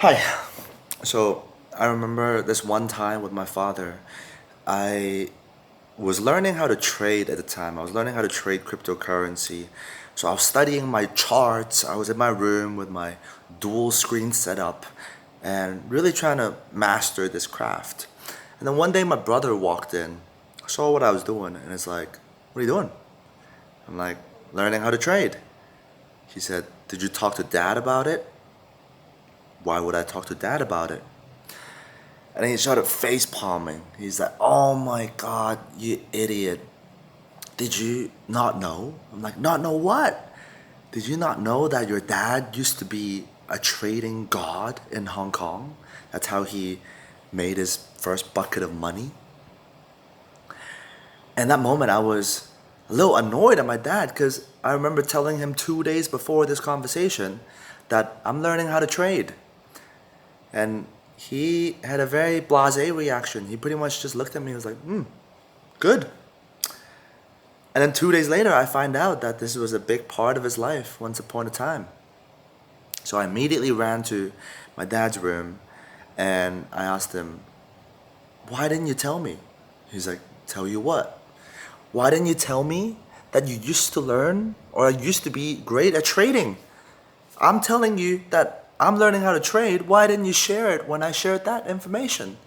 Hi. So I remember this one time with my father. I was learning how to trade at the time. I was learning how to trade cryptocurrency. So I was studying my charts. I was in my room with my dual screen setup and really trying to master this craft. And then one day my brother walked in, saw what I was doing, and is like, "What are you doing?" I'm like, "Learning how to trade." He said, "Did you talk to dad about it?" Why would I talk to dad about it? And he started face palming. He's like, "Oh my God, you idiot. Did you not know?" I'm like, "Not know what? Did you not know that your dad used to be a trading god in Hong Kong? That's how he made his first bucket of money." And that moment, I was a little annoyed at my dad because I remember telling him 2 days before this conversation that I'm learning how to trade. And he had a very blasé reaction. He pretty much just looked at me and was like, good. And then 2 days later, I find out that this was a big part of his life once upon a time. So I immediately ran to my dad's room and I asked him, "Why didn't you tell me?" He's like, "Tell you what? Why didn't you tell me that you used to learn or used to be great at trading? I'm telling you that I'm learning how to trade. Why didn't you share it when I shared that information?"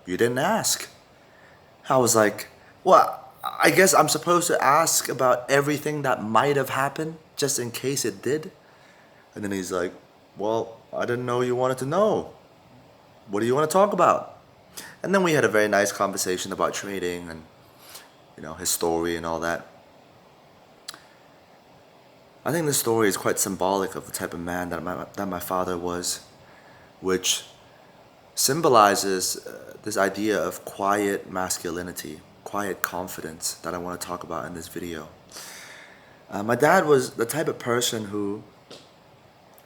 "You didn't ask." I was like, "Well, I guess I'm supposed to ask about everything that might have happened just in case it did." And then he's like, "Well, I didn't know you wanted to know. What do you want to talk about?" And then we had a very nice conversation about trading and his story and all that. I think this story is quite symbolic of the type of man that my father was, which symbolizes this idea of quiet masculinity, quiet confidence that I want to talk about in this video. My dad was the type of person who,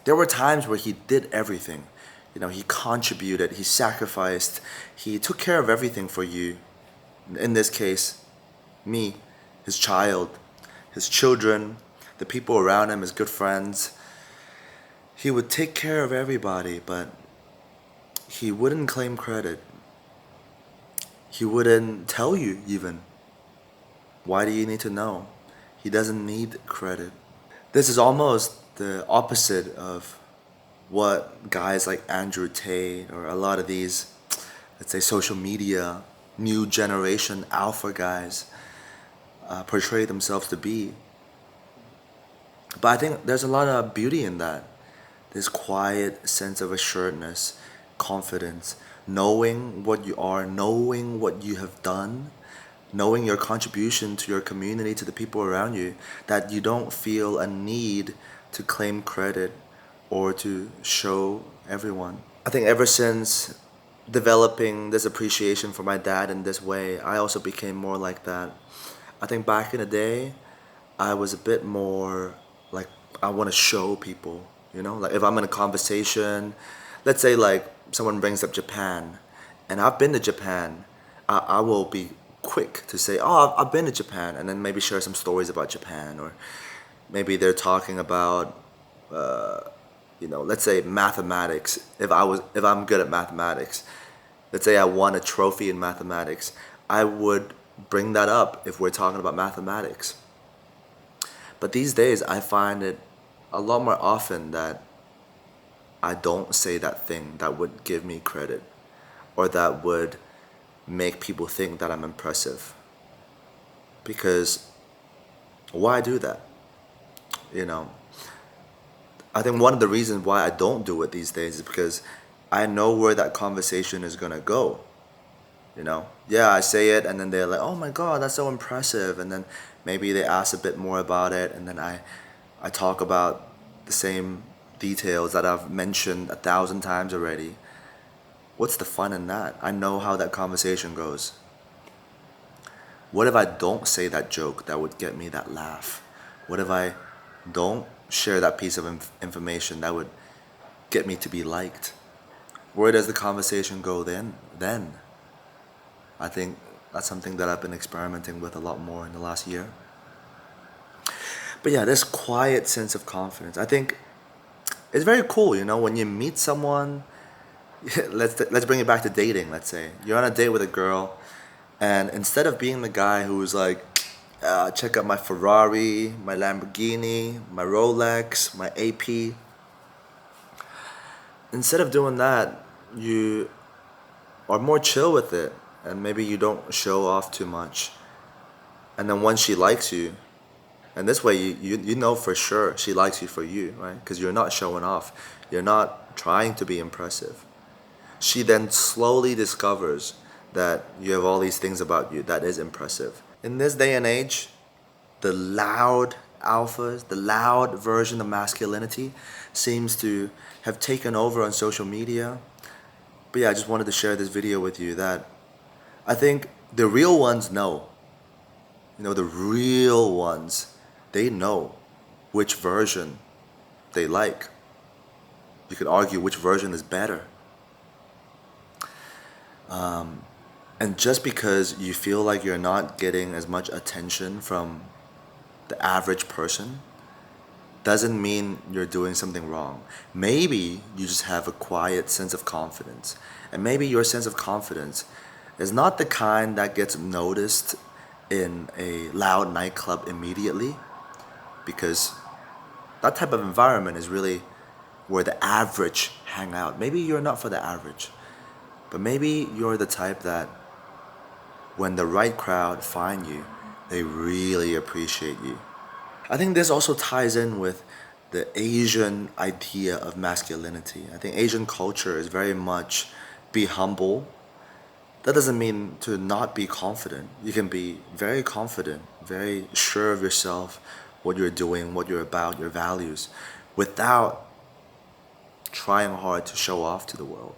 there were times where he did everything. He contributed, he sacrificed, he took care of everything for you. In this case, me, his child, his children, the people around him, his good friends. He would take care of everybody, but he wouldn't claim credit. He wouldn't tell you even. Why do you need to know? He doesn't need credit. This is almost the opposite of what guys like Andrew Tate or a lot of these, let's say, social media, new generation alpha guys portray themselves to be. But I think there's a lot of beauty in that. This quiet sense of assuredness, confidence, knowing what you are, knowing what you have done, knowing your contribution to your community, to the people around you, that you don't feel a need to claim credit or to show everyone. I think ever since developing this appreciation for my dad in this way, I also became more like that. I think back in the day, I was a bit more like, I want to show people, like if I'm in a conversation, let's say like someone brings up Japan, and I've been to Japan, I will be quick to say, "Oh, I've been to Japan," and then maybe share some stories about Japan, or maybe they're talking about, let's say mathematics. If I'm good at mathematics, let's say I won a trophy in mathematics, I would bring that up if we're talking about mathematics. But these days, I find it a lot more often that I don't say that thing that would give me credit or that would make people think that I'm impressive. Because why do that? You know, I think one of the reasons why I don't do it these days is because I know where that conversation is gonna go. Yeah, I say it, and then they're like, "Oh my God, that's so impressive," and then maybe they ask a bit more about it, and then I talk about the same details that I've mentioned 1,000 times already. What's the fun in that? I know how that conversation goes. What if I don't say that joke that would get me that laugh? What if I don't share that piece of information that would get me to be liked? Where does the conversation go then? I think that's something that I've been experimenting with a lot more in the last year. But yeah, this quiet sense of confidence. I think it's very cool, when you meet someone. Let's bring it back to dating. Let's say you're on a date with a girl, and instead of being the guy who's like, check out my Ferrari, my Lamborghini, my Rolex, my AP. Instead of doing that, you are more chill with it, and maybe you don't show off too much. And then once she likes you, and this way you know for sure she likes you for you, right? Because you're not showing off, you're not trying to be impressive. She then slowly discovers that you have all these things about you that is impressive. In this day and age, the loud alphas, the loud version of masculinity seems to have taken over on social media. But yeah, I just wanted to share this video with you that I think the real ones know. The real ones, they know which version they like. You could argue which version is better. And just because you feel like you're not getting as much attention from the average person doesn't mean you're doing something wrong. Maybe you just have a quiet sense of confidence. And maybe your sense of confidence is not the kind that gets noticed in a loud nightclub immediately, because that type of environment is really where the average hang out. Maybe you're not for the average, but maybe you're the type that when the right crowd find you, they really appreciate you. I think this also ties in with the Asian idea of masculinity. I think Asian culture is very much be humble. That doesn't mean to not be confident. You can be very confident, very sure of yourself, what you're doing, what you're about, your values, without trying hard to show off to the world.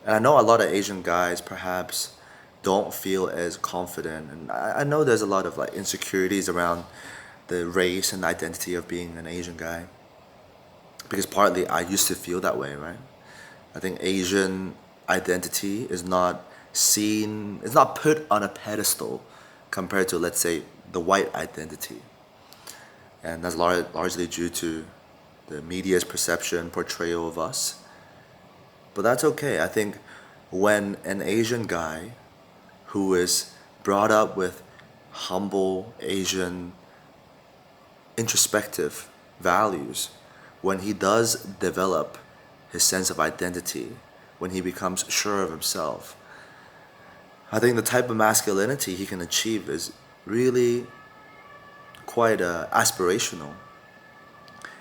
And I know a lot of Asian guys perhaps don't feel as confident, and I know there's a lot of like insecurities around the race and identity of being an Asian guy, because partly I used to feel that way, right? I think Asian identity is not seen, it's not put on a pedestal compared to, let's say, the white identity. And that's largely due to the media's perception, portrayal of us. But that's okay. I think when an Asian guy who is brought up with humble Asian introspective values, when he does develop his sense of identity, when he becomes sure of himself, I think the type of masculinity he can achieve is really quite aspirational.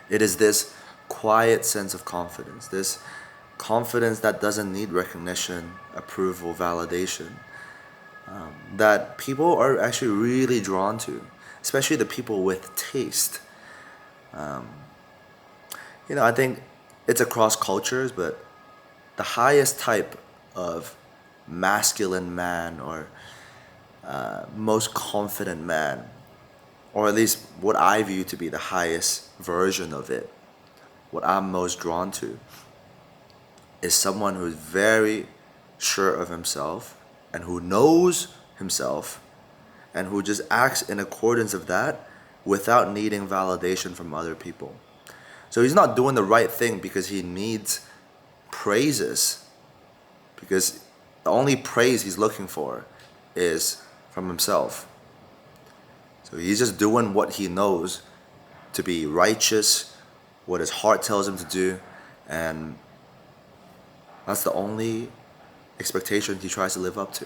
It is this quiet sense of confidence, this confidence that doesn't need recognition, approval, validation, that people are actually really drawn to, especially the people with taste. I think it's across cultures, but the highest type of masculine man, or most confident man, or at least what I view to be the highest version of it, what I'm most drawn to, is someone who's very sure of himself and who knows himself and who just acts in accordance of that without needing validation from other people. So he's not doing the right thing because he needs praises, because the only praise he's looking for is from himself. So he's just doing what he knows to be righteous, what his heart tells him to do, and that's the only expectation he tries to live up to.